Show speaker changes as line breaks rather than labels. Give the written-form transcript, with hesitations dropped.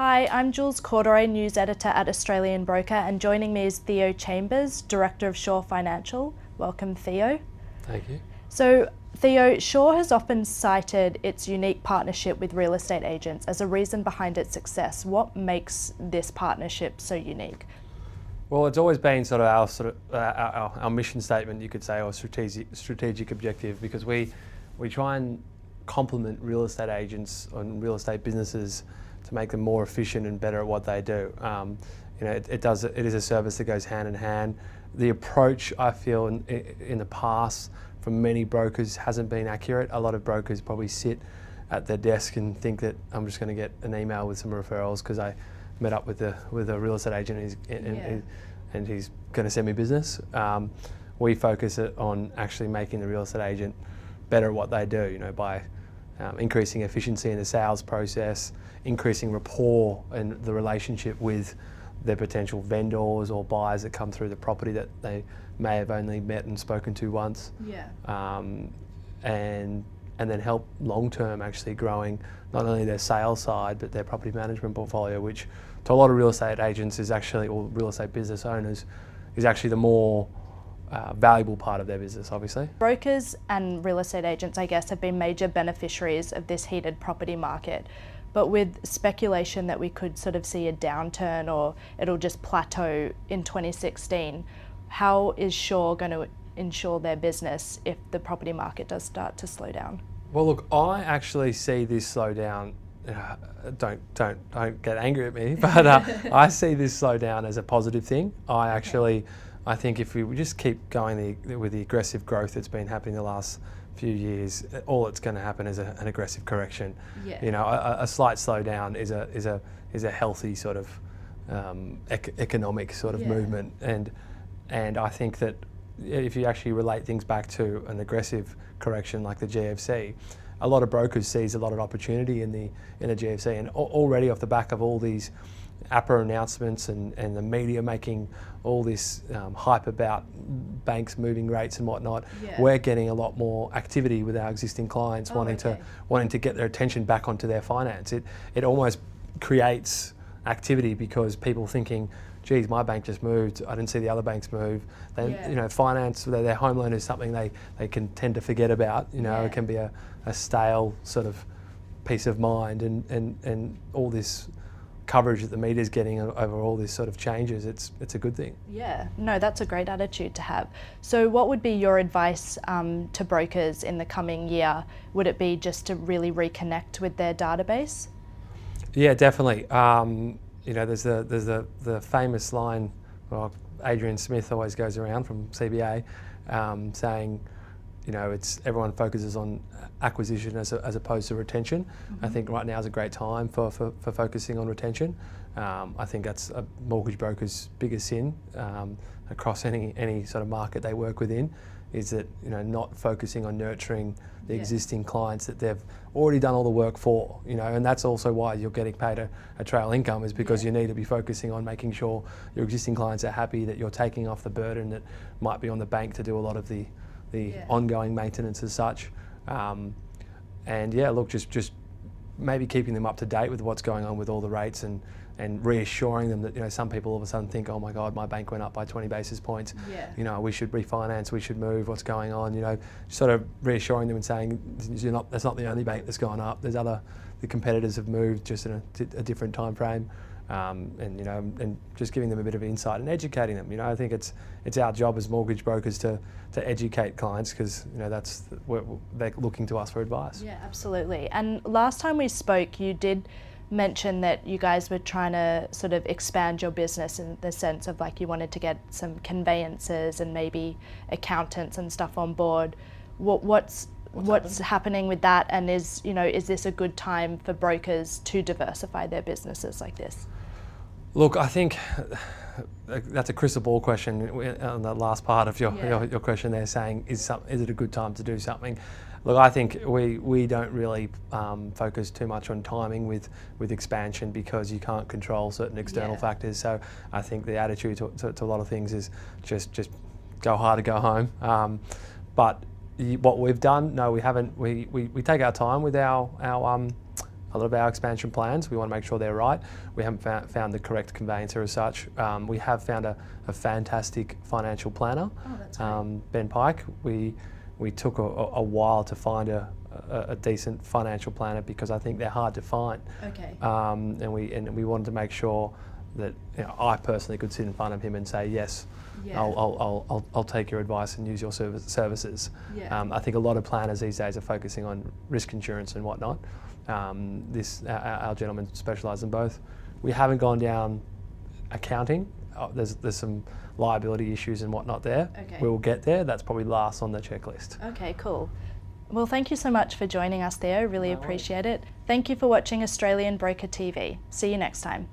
Hi, I'm Jules, Corderoy, news editor at Australian Broker, and joining me is Theo Chambers, Director of Shaw Financial. Welcome, Theo.
Thank you.
So, Theo, Shaw has often cited its unique partnership with real estate agents as a reason behind its success. What makes this partnership so unique?
Well, it's always been sort of our mission statement, you could say, or strategic objective, because we try and complement real estate agents and real estate businesses to make them more efficient and better at what they do. It is a service that goes hand in hand. The approach, I feel, in the past from many brokers hasn't been accurate. A lot of brokers probably sit at their desk and think that I'm just going to get an email with some referrals because I met up with a real estate agent and he's going to send me business. We focus on actually making the real estate agent better at what they do, by increasing efficiency in the sales process, increasing rapport and the relationship with their potential vendors or buyers that come through the property that they may have only met and spoken to once. And then help long-term actually growing not only their sales side but their property management portfolio, which to a lot of real estate agents is actually, or real estate business owners, is actually the more valuable part of their business, obviously.
Brokers and real estate agents, I guess, have been major beneficiaries of this heated property market. But with speculation that we could sort of see a downturn or it'll just plateau in 2016, how is Shaw going to insure their business if the property market does start to slow down?
Well, look, I actually see this slowdown. Don't get angry at me, but I see this slowdown as a positive thing. I think if we just keep going with the aggressive growth that's been happening the last few years, all that's going to happen is an aggressive correction. A slight slowdown is a healthy sort of economic sort of movement, and I think that if you actually relate things back to an aggressive correction like the GFC, a lot of brokers sees a lot of opportunity in the GFC, and already off the back of all these APRA announcements and the media making all this hype about banks moving rates and whatnot, we're getting a lot more activity with our existing clients wanting to get their attention back onto their finance. It almost creates activity because people thinking, geez, my bank just moved, I didn't see the other banks move. Finance, their home loan is something they can tend to forget about. It can be a stale sort of peace of mind, and all this coverage that the media is getting over all these sort of changes, it's a good thing.
Yeah, no, that's a great attitude to have. So what would be your advice to brokers in the coming year? Would it be just to really reconnect with their database?
Yeah, definitely. There's the famous line, well, Adrian Smith always goes around from CBA, saying, everyone focuses on acquisition as opposed to retention. I think right now is a great time for focusing on retention. I think that's a mortgage broker's biggest sin across any sort of market they work within, is that not focusing on nurturing the existing clients that they've already done all the work for, and that's also why you're getting paid a trail income, is because you need to be focusing on making sure your existing clients are happy, that you're taking off the burden that might be on the bank to do a lot of the ongoing maintenance as such. Just maybe keeping them up to date with what's going on with all the rates and reassuring them that some people all of a sudden think, oh my God, my bank went up by 20 basis points. We should refinance, we should move, what's going on? Sort of reassuring them and saying, that's not the only bank that's gone up. There's the competitors have moved just in a different time frame. And just giving them a bit of insight and educating them. I think it's our job as mortgage brokers to educate clients, because they're looking to us for advice.
Yeah, absolutely. And last time we spoke, you did mention that you guys were trying to sort of expand your business in the sense of like you wanted to get some conveyancers and maybe accountants and stuff on board. What's happening with that, and is this a good time for brokers to diversify their businesses like this?
Look, I think that's a crystal ball question on the last part of your question there, saying is it a good time to do something? Look, I think we don't really focus too much on timing with expansion, because you can't control certain external factors. So I think the attitude to a lot of things is just go hard or go home. But what we've done, no, we haven't. We take our time with our a lot of our expansion plans. We want to make sure they're right. We haven't found the correct conveyancer as such. We have found a fantastic financial planner,
Oh, that's great.
Ben Pike. We took a while to find a decent financial planner because I think they're hard to find.
Okay.
And we wanted to make sure that I personally could sit in front of him and say, yes,
Yeah.
I'll take your advice and use your services.
Yeah.
I think a lot of planners these days are focusing on risk insurance and whatnot. Our gentleman specialises in both. We haven't gone down accounting. There's some liability issues and whatnot there.
Okay.
We'll get there. That's probably last on the checklist.
Okay, cool. Well, thank you so much for joining us, Theo. Really
No worries.
appreciate it. Thank you for watching Australian Broker TV. See you next time.